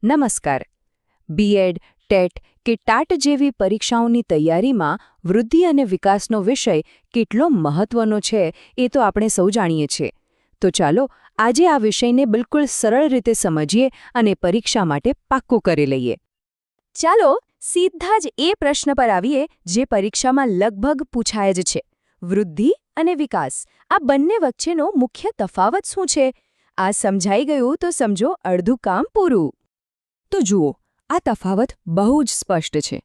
નમસ્કાર. B Ed, TET કે TAT જેવી પરીક્ષાઓની તૈયારીમાં વૃદ્ધિ અને વિકાસનો વિષય કેટલો મહત્વનો છે એ તો આપણે સૌ જાણીએ છીએ. તો ચાલો આજે આ વિષયને બિલકુલ સરળ રીતે સમજીએ અને પરીક્ષા માટે પાક્કું કરી લઈએ. ચાલો સીધા જ એ પ્રશ્ન પર આવીએ જે પરીક્ષામાં લગભગ પૂછાય જ છે. વૃદ્ધિ અને વિકાસ આ બંને વચ્ચેનો મુખ્ય તફાવત શું છે? આ સમજાઈ ગયું તો સમજો અડધું કામ પૂરું. તો જુઓ, આ તફાવત બહુ જ સ્પષ્ટ છે.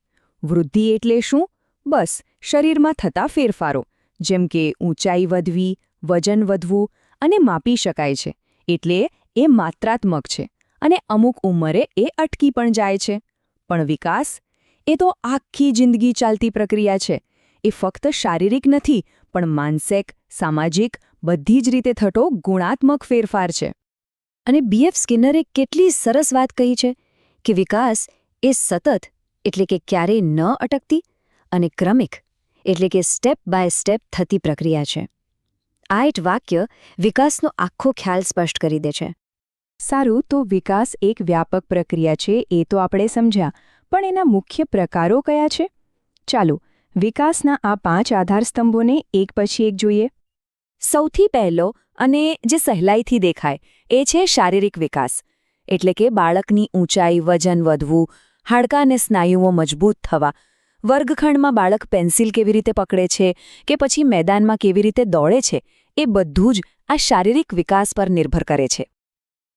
વૃદ્ધિ એટલે શું? બસ શરીરમાં થતા ફેરફારો, જેમ કે ઊંચાઈ વધવી, વજન વધવું અને માપી શકાય છે. એટલે એ માત્રાત્મક છે અને અમુક ઉંમરે એ અટકી પણ જાય છે. પણ વિકાસ એ તો આખી જિંદગી ચાલતી પ્રક્રિયા છે. એ ફક્ત શારીરિક નથી, પણ માનસિક, સામાજિક બધી જ રીતે થતો ગુણાત્મક ફેરફાર છે. અને બીએફ સ્કિનરે કેટલી સરસ વાત કહી છે કે વિકાસ એ સતત એટલે કે ક્યારેય ન અટકતી અને ક્રમિક એટલે કે સ્ટેપ બાય સ્ટેપ થતી પ્રક્રિયા છે. આ એક વાક્ય વિકાસનો આખો ખ્યાલ સ્પષ્ટ કરી દે છે. સારું, તો વિકાસ એક વ્યાપક પ્રક્રિયા છે એ તો આપણે સમજ્યા, પણ એના મુખ્ય પ્રકારો કયા છે? ચાલો વિકાસના આ 5 આધારસ્તંભોને એક પછી એક જોઈએ. સૌથી પહેલો અને જે સહેલાઈથી દેખાય એ છે શારીરિક વિકાસ. એટલે કે બાળકની ઊંચાઈ, વજન વધવું, હાડકાં અને સ્નાયુઓ મજબૂત થવા, વર્ગખંડમાં બાળક પેન્સિલ કેવી રીતે પકડે છે કે પછી મેદાનમાં કેવી રીતે દોડે છે, એ બધું જ આ શારીરિક વિકાસ પર નિર્ભર કરે છે.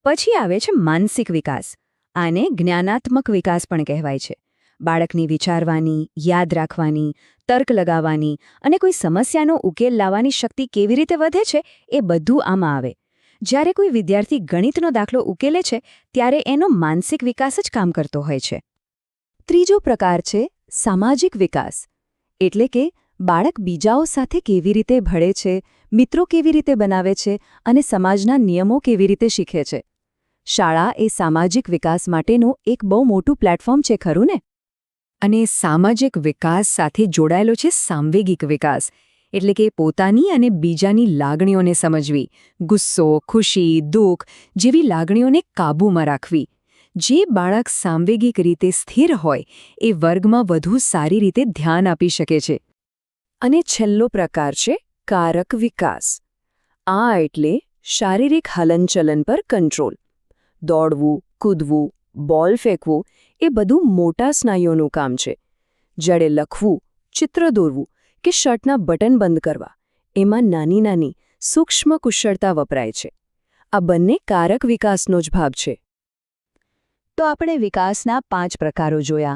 પછી આવે છે માનસિક વિકાસ. આને જ્ઞાનાત્મક વિકાસ પણ કહેવાય છે. બાળકની વિચારવાની, યાદ રાખવાની, તર્ક લગાવવાની અને કોઈ સમસ્યાનો ઉકેલ લાવવાની શક્તિ કેવી રીતે વધે છે એ બધું આમાં આવે. જ્યારે કોઈ વિદ્યાર્થી ગણિતનો દાખલો ઉકેલે છે ત્યારે એનો માનસિક વિકાસ જ કામ કરતો હોય છે. ત્રીજો પ્રકાર છે સામાજિક વિકાસ. એટલે કે બાળક બીજાઓ સાથે કેવી રીતે ભળે છે, મિત્રો કેવી રીતે બનાવે છે અને સમાજના નિયમો કેવી રીતે શીખે છે. શાળા એ સામાજિક વિકાસ માટેનું એક બહુ મોટું પ્લેટફોર્મ છે, ખરું ને? અને સામાજિક વિકાસ સાથે જોડાયેલો છે સાંવેગિક વિકાસ. એટલે કે પોતાની અને બીજાની લાગણીઓને સમજવી, ગુસ્સો, ખુશી, દુઃખ જેવી લાગણીઓને કાબૂમાં રાખવી. જે બાળક સાંવેગિક રીતે સ્થિર હોય એ વર્ગમાં વધુ સારી રીતે ધ્યાન આપી શકે છે. અને છેલ્લો પ્રકાર છે કારક વિકાસ. આ એટલે શારીરિક હલનચલન પર કંટ્રોલ. દોડવું, કૂદવું, બોલ ફેંકવું એ બધું મોટા સ્નાયુઓનું કામ છે. જ્યારે લખવું, ચિત્ર દોરવું કે શર્ટના બટન બંધ કરવા, એમાં નાની નાની સૂક્ષ્મ કુશળતા વપરાય છે. આ બંને કારક વિકાસનો જ ભાગ છે. તો આપણે વિકાસના 5 પ્રકારો જોયા.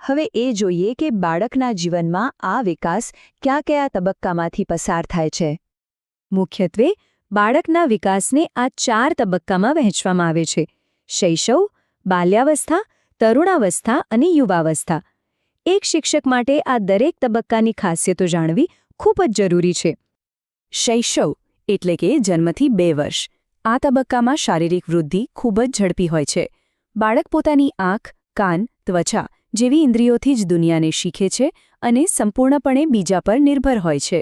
હવે એ જોઈએ કે બાળકના જીવનમાં આ વિકાસ કયા તબક્કામાંથી પસાર થાય છે. મુખ્યત્વે બાળકના વિકાસને આ 4 તબક્કામાં વહેંચવામાં આવે છે: શૈશવ, બાલ્યાવસ્થા, તરુણાવસ્થા અને યુવાવસ્થા. એક શિક્ષક માટે આ દરેક તબક્કાની ખાસિયતો જાણવી ખૂબ જ જરૂરી છે. શૈશવ એટલે કે જન્મથી 2 વર્ષ. આ તબક્કામાં શારીરિક વૃદ્ધિ ખૂબ જ ઝડપી હોય છે. બાળક પોતાની આંખ, કાન, ત્વચા જેવી ઇન્દ્રિયોથી જ દુનિયાને શીખે છે અને સંપૂર્ણપણે બીજા પર નિર્ભર હોય છે.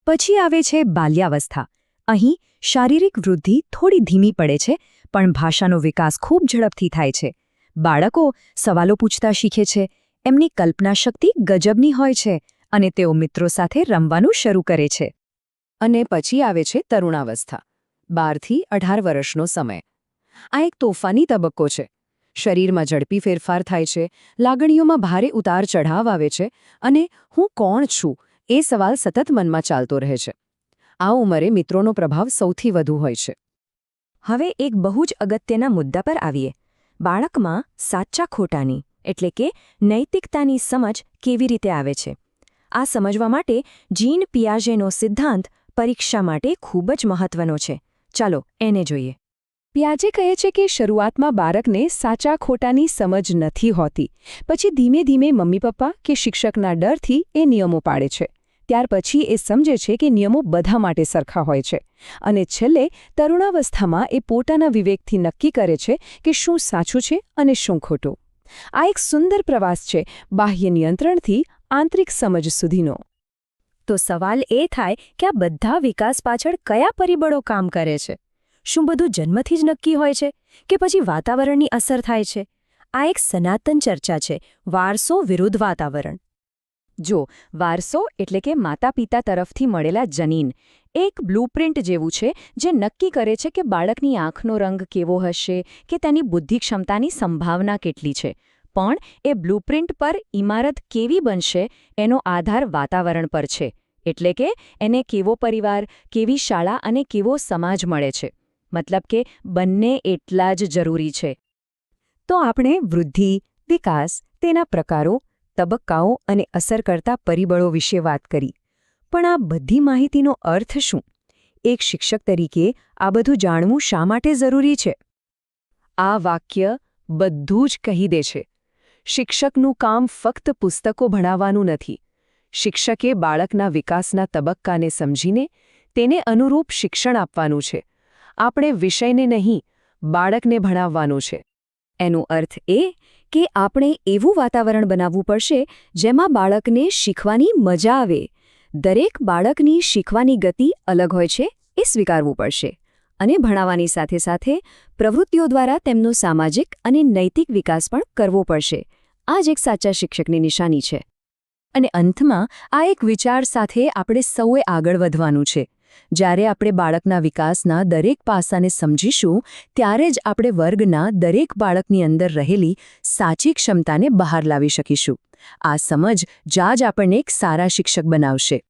પછી આવે છે બાલ્યાવસ્થા. અહીં શારીરિક વૃદ્ધિ થોડી ધીમી પડે છે, પણ ભાષાનો વિકાસ ખૂબ ઝડપથી થાય છે. બાળકો સવાલો પૂછતા શીખે છે, એમની કલ્પના શક્તિ ગજબની હોય છે અને તેઓ મિત્રો સાથે રમવાનું શરૂ કરે છે. અને પછી આવે છે તરુણાવસ્થા. 12 થી 18 વર્ષનો સમય. આ એક તોફાની તબક્કો છે. શરીરમાં ઝડપી ફેરફાર થાય છે, લાગણીઓમાં ભારે ઉતાર ચઢાવ આવે છે અને હું કોણ છું એ સવાલ સતત મનમાં ચાલતો રહે છે. આ ઉંમરે મિત્રોનો પ્રભાવ સૌથી વધુ હોય છે. હવે એક બહુ જ અગત્યના મુદ્દા પર આવીએ. બાળકમાં સાચા ખોટાની એટલે કે નૈતિકતાની સમજ કેવી રીતે આવે છે. આ સમજવા માટે જીન પિયાજેનો સિદ્ધાંત પરીક્ષા માટે ખૂબ જ મહત્વનો છે. ચાલો એને જોઈએ. પિયાજે કહે છે કે શરૂઆતમાં બાળકને સાચા ખોટાની સમજ નથી હોતી. પછી ધીમે ધીમે મમ્મી પપ્પા કે શિક્ષકના ડરથી એ નિયમો પાડે છે. ત્યાર પછી એ સમજે છે કે નિયમો બધા માટે સરખા હોય છે. અને છેલ્લે તરુણાવસ્થામાં એ પોતાના વિવેકથી નક્કી કરે છે કે શું સાચું છે અને શું ખોટું. આ એક સુંદર પ્રવાસ છે બાહ્ય નિયંત્રણથી આંતરિક સમજ સુધીનો. તો સવાલ એ થાય કે આ બધા વિકાસ પાછળ કયા પરિબળો કામ કરે છે? શું બધું જન્મથી જ નક્કી હોય છે કે પછી વાતાવરણની અસર થાય છે? આ એક સનાતન ચર્ચા છે, વારસો વિરુદ્ધ વાતાવરણ. જો વારસો એટલે કે માતા-પિતા તરફથી મળેલા જનીન એક બ્લુપ્રિન્ટ જેવું છે જે નક્કી કરે છે કે બાળકની આંખનો રંગ કેવો હશે કે તેની બુદ્ધિ ક્ષમતાની સંભાવના કેટલી છે. પણ એ બ્લુપ્રિન્ટ પર ઇમારત કેવી બનશે એનો આધાર વાતાવરણ પર છે. એટલે કે એને કેવો પરિવાર, કેવી શાળા અને કેવો સમાજ મળે છે. મતલબ કે બંને એટલા જ જરૂરી છે. તો આપણે વૃદ્ધિ, વિકાસ, તેના પ્રકારો, તબક્કાઓ અને અસર કરતા પરિબળો વિશે વાત કરી. પણ આ બધી માહિતીનો અર્થ શું? એક શિક્ષક તરીકે આ બધું જાણવું શા માટે જરૂરી છે? આ વાક્ય બધું જ કહી દે છે. શિક્ષકનું કામ ફક્ત પુસ્તકો ભણાવવાનું નથી. શિક્ષકે બાળકના વિકાસના તબક્કાને સમજીને તેને અનુરૂપ શિક્ષણ આપવાનું છે. આપણે વિષયને નહીં, બાળકને ભણાવવાનું છે. એનો અર્થ એ કે આપણે એવું વાતાવરણ બનાવવું પડશે જેમાં બાળકને શીખવાની મજા આવે. દરેક બાળકની શીખવાની ગતિ અલગ હોય છે એ સ્વીકારવું પડશે. અને ભણાવવાની સાથે સાથે પ્રવૃત્તિઓ દ્વારા તેમનો સામાજિક અને નૈતિક વિકાસ પણ કરવો પડશે. આ જ એક સાચા શિક્ષકની નિશાની છે. અને અંતમાં આ એક વિચાર સાથે આપણે સૌએ આગળ વધવાનું છે. જ્યારે આપણે બાળકના વિકાસના દરેક પાસાને સમજીશું ત્યારે જ આપણે વર્ગના દરેક બાળકની અંદર રહેલી સાચી ક્ષમતાને બહાર લાવી શકીશું. આ સમજ જ આપણને એક સારા શિક્ષક બનાવશે.